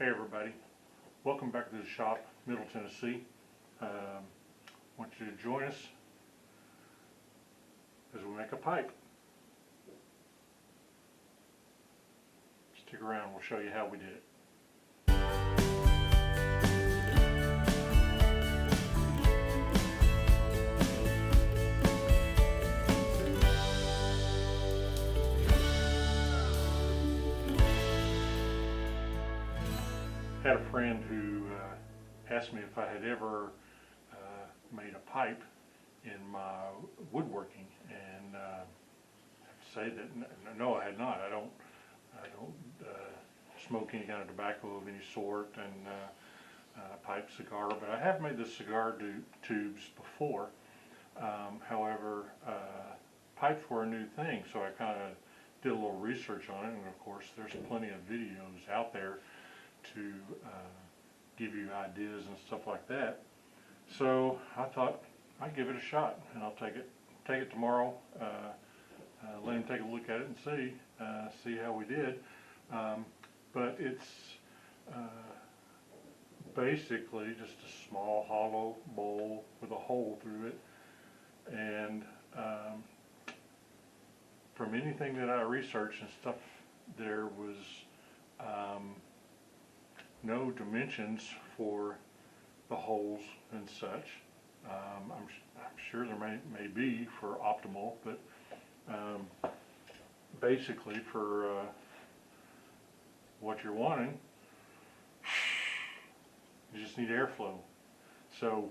Hey everybody, welcome back to the shop, Middle Tennessee. Want you to join us as we make a pipe. Stick around, we'll show you how we did it. I had a friend who asked me if I had ever made a pipe in my woodworking, and I have to say that no, I had not. I don't smoke any kind of tobacco of any sort, and pipe, cigar, but I have made the cigar tubes before. However, pipes were a new thing, so I kind of did a little research on it, and of course there's plenty of videos out there to give you ideas and stuff like that. So I thought I'd give it a shot, and I'll take it tomorrow, let him take a look at it and see how we did. But it's basically just a small hollow bowl with a hole through it, and from anything that I researched and stuff, there was no dimensions for the holes and such. I'm sure there may be for optimal, but basically for what you're wanting, you just need airflow. So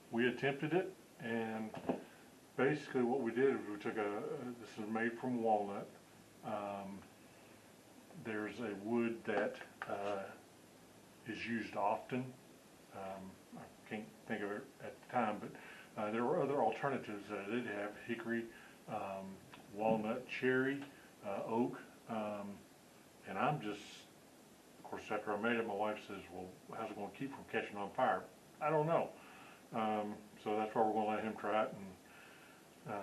we attempted it, and basically what we did is we took this is made from walnut. There's a wood that is used often. I can't think of it at the time, but there were other alternatives that I did have: hickory, walnut, cherry, oak, and I'm just, of course, after I made it, my wife says, "Well, how's it going to keep from catching on fire?" I don't know. So that's why we're going to let him try it and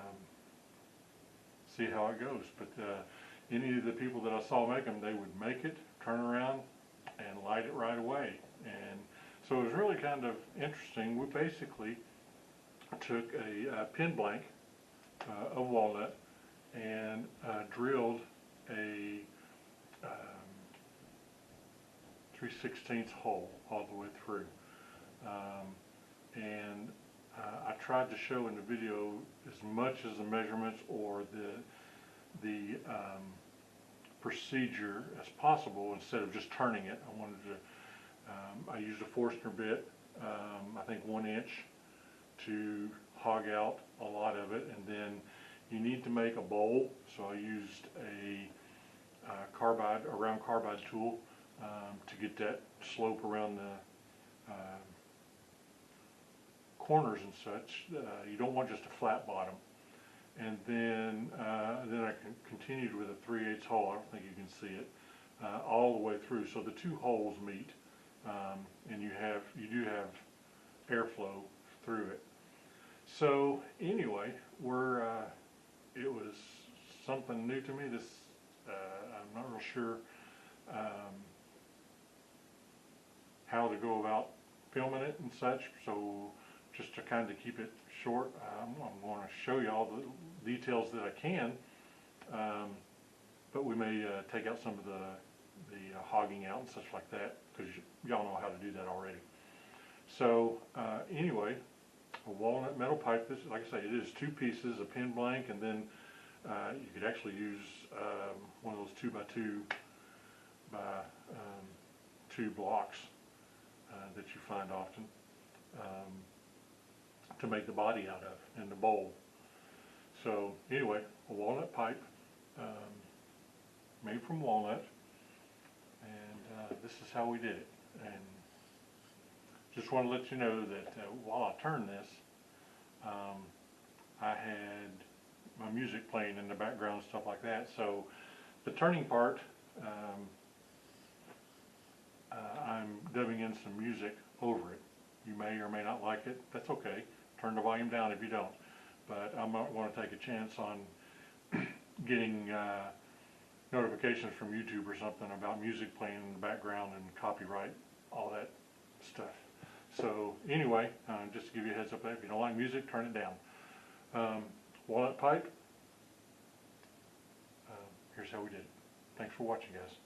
see how it goes. But any of the people that I saw make them, they would make it, turn around, and light it right away. And so it was really kind of interesting. We basically took a pin blank of walnut and drilled a 3/16 hole all the way through. And I tried to show in the video as much as the measurements or the procedure as possible instead of just turning it. I wanted to, I used a Forstner bit, I think 1 inch, to hog out a lot of it, and then you need to make a bowl, so I used a round carbide tool to get that slope around the corners and such. You don't want just a flat bottom. And then I continued with a 3/8 hole. I don't think you can see it all the way through. So the two holes meet, and you do have airflow through it. So anyway, it was something new to me. I'm not real sure how to go about filming it and such. So just to kind of keep it short, I'm going to show you all the details that I can, but we may take out some of the hogging out and such like that, because y'all know how to do that already. So anyway, a walnut metal pipe. This, like I say, it is 2 pieces, a pin blank, and then you could actually use one of those 2x2 by 2 blocks that you find often to make the body out of in the bowl. So anyway, a walnut pipe made from walnut, and this is how we did it. And just want to let you know that while I turned this, I had my music playing in the background and stuff like that. So the turning part, I'm dubbing in some music over it. You may or may not like it. That's okay. Turn the volume down if you don't. But I might want to take a chance on getting notifications from YouTube or something about music playing in the background and copyright, all that stuff. So anyway, just to give you a heads up, if you don't like music, turn it down. Walnut pipe, here's how we did it. Thanks for watching, guys.